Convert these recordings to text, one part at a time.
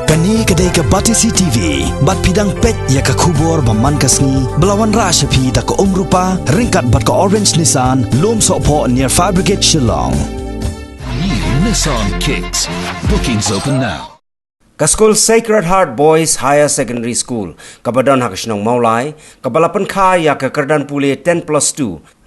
Kani kadai ka Batisi TV, bat pidang pet ya ka kubor baman kasni, belawan rasha pi da ka umrupa, ringkat bat ka orange Nissan, lom sopo near Fabricate Shillong. New Nissan Kicks. Bookings open now. School Sacred Heart Boys Higher Secondary School, Kabadon Hakashnong Mawlai, Kabalapan Ka ya ka Kerdan Pule 10+2,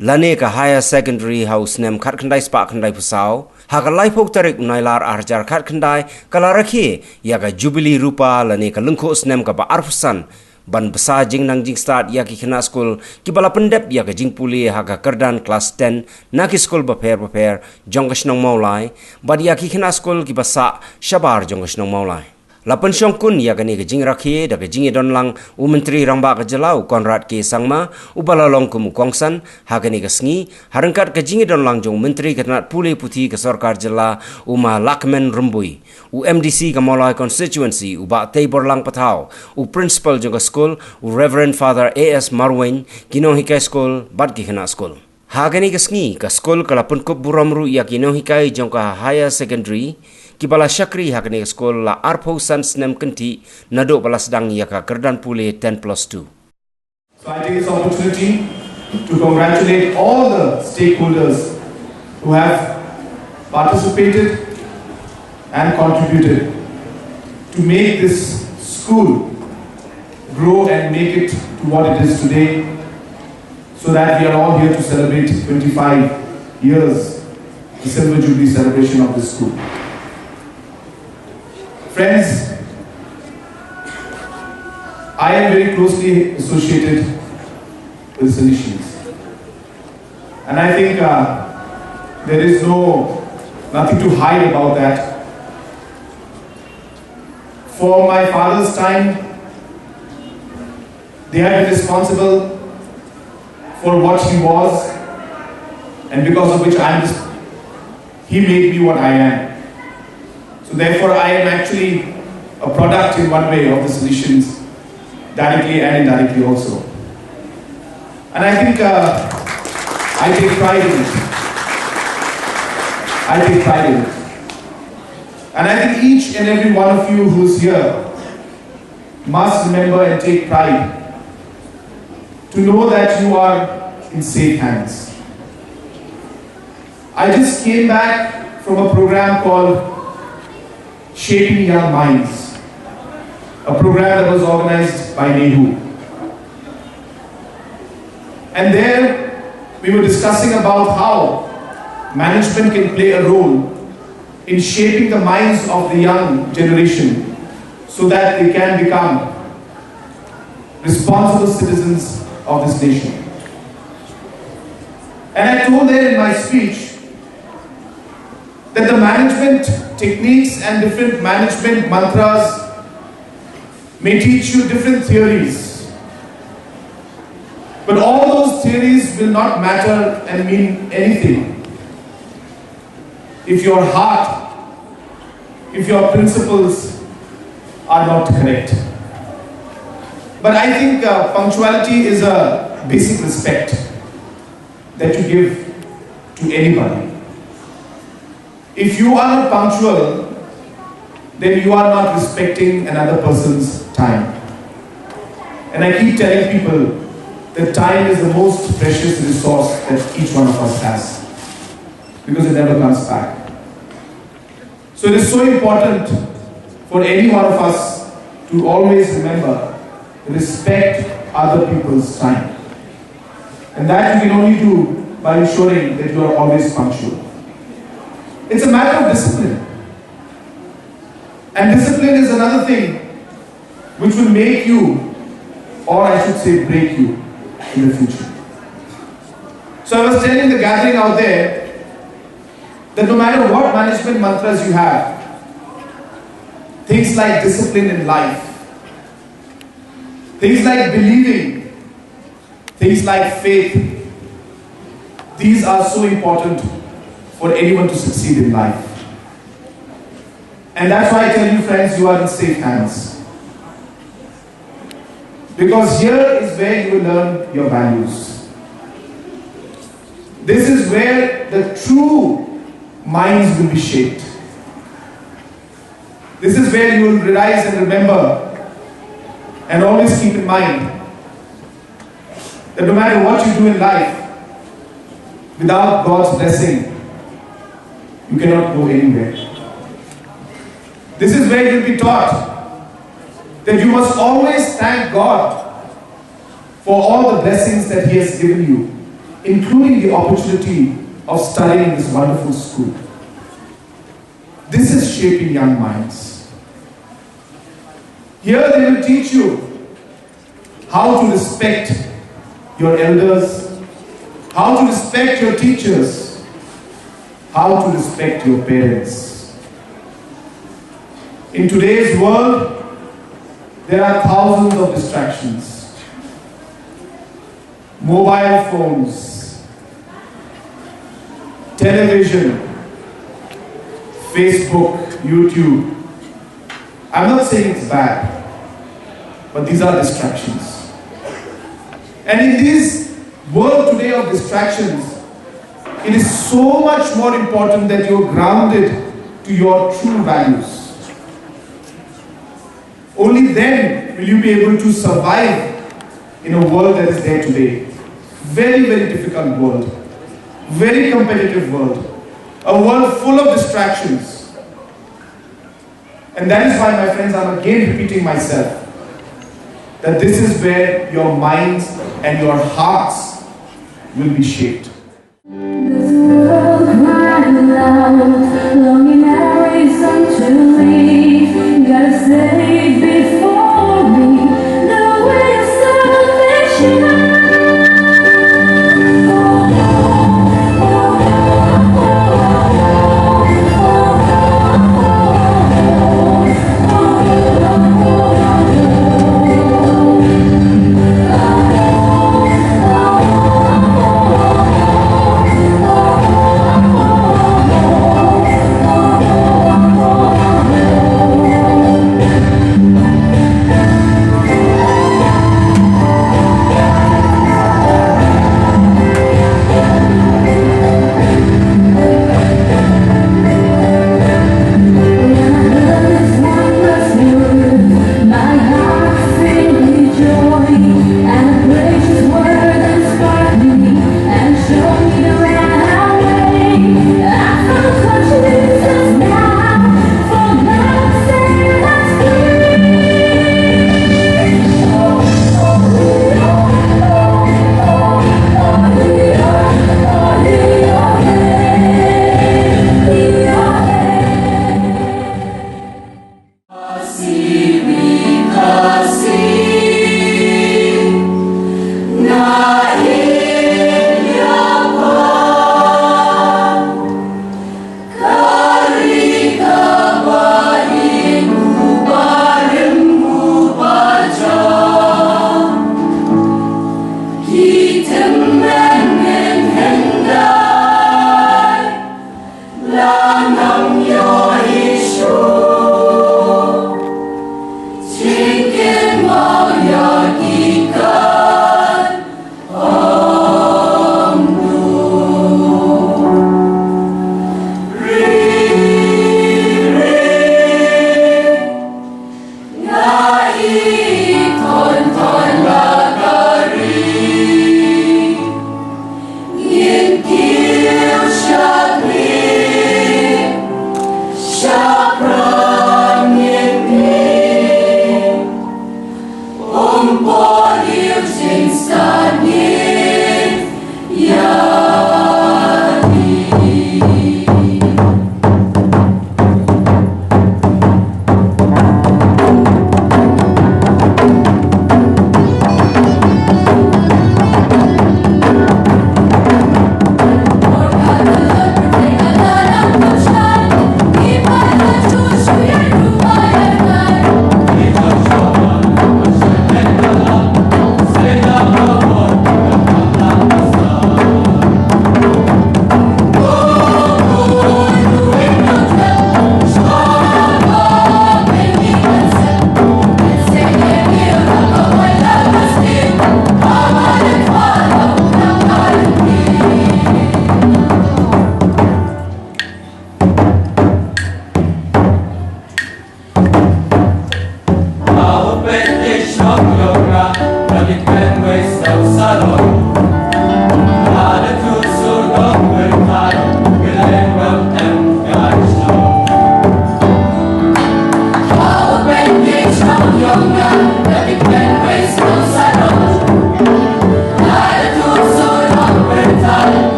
Lane ka Higher Secondary House Nem Khat Khandai Spa Khandai Pusau, Haka Laipok Tarik Nailar Arjar Khat Khandai, Kalaraki ya ka Jubilee Rupa Lane ka Lungkos Nem ka Ba Arfusan, Ban Besa Jing Nang Jing Start ya ki Khina School, Kibalapan Dep ya ka Jing Pule Haka Kerdan Class 10, Naki School Baper, Jongkashnong Mawlai, Bad ya ki Khina School ki Basa Shabar Jongkashnong Mawlai. Lapan syongkun ya kani ke jing rakhi da ke jing donlang Menteri Ramba ke Jelau Konrad ke Sangma ubalalong ke Mukongsan ha kani ke sngi harangkat ke jing donlang jong Menteri Ketanat Pule Putih ke Sarkar Jela Lakmen Rembui MDC ke Mawlai constituency ba Tabor Lang Patau Principal jong ke school Reverend Father AS Marwain kinong hikai school bad ki khana school ha kani ke sngi ke school kalapun kup buramru ya kinong hikai jong ka higher secondary Kibala Syakri hakani skol la Arpo Sans Nem Kenti nado bala sedang yaka Kerdan Pule 10+2. So I take this opportunity to congratulate all the stakeholders who have participated and contributed to make this school grow and make it to what it is today, so that we are all here to celebrate 25 years, the Silver Jubilee celebration of this school. Friends, I am very closely associated with Salesians, and I think there is nothing to hide about that. For my father's time, they have been responsible for what he was, and because of which he made me what I am. So therefore, I am actually a product in one way of the Salesians, directly and indirectly also. And I think I take pride in it. I take pride in it. And I think each and every one of you who's here must remember and take pride to know that you are in safe hands. I just came back from a program called Shaping Young Minds, a program that was organized by Nehu. And there we were discussing about how management can play a role in shaping the minds of the young generation so that they can become responsible citizens of this nation. And I told there in my speech that the management techniques and different management mantras may teach you different theories, but all those theories will not matter and mean anything if your heart, if your principles are not correct. But I think punctuality is a basic respect that you give to anybody. If you are not punctual, then you are not respecting another person's time. And I keep telling people that time is the most precious resource that each one of us has, because it never comes back. So it is so important for any one of us to always remember to respect other people's time. And that you can only do by ensuring that you are always punctual. It's a matter of discipline. And discipline is another thing which will make you, or I should say break you, in the future. So I was telling the gathering out there that no matter what management mantras you have, things like discipline in life, things like believing, things like faith, these are so important for anyone to succeed in life. And that's why I tell you, friends, you are in safe hands. Because here is where you will learn your values. This is where the true minds will be shaped. This is where you will realize and remember and always keep in mind that no matter what you do in life, without God's blessing, you cannot go anywhere. This is where you'll be taught that you must always thank God for all the blessings that He has given you, including the opportunity of studying in this wonderful school. This is shaping young minds. Here they will teach you how to respect your elders, how to respect your teachers, how to respect your parents. In today's world, there are thousands of distractions. Mobile phones, television, Facebook, YouTube. I'm not saying it's bad, but these are distractions. And in this world today of distractions, it is so much more important that you're grounded to your true values. Only then will you be able to survive in a world that is there today. Very, very difficult world. Very competitive world. A world full of distractions. And that is why, my friends, I'm again repeating myself, that this is where your minds and your hearts will be shaped. This world crying loud, longing our reason to leave. Gotta save before me the way of salvation.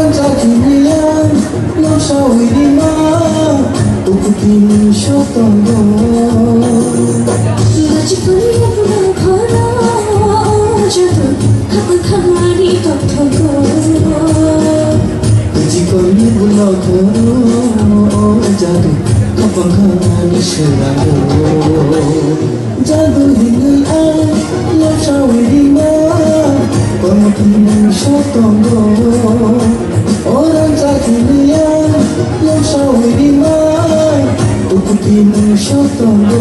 Kynjoh, no shawirima, ukupin shotongo. Lachipuriya puna khana, jadu khapa khani tothogo. Lachipuri bulo khoro, jadu khapa khani shirago. Jadu hinai ay, no shawirima, ukupin shotongo. Orang Kynjoh, no shawirima, ukupin shotongo.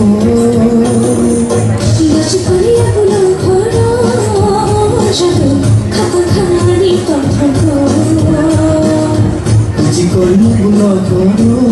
Lachipuriya puna khana, jadu khapa khani tothogo. Lachipuri bulo khoro.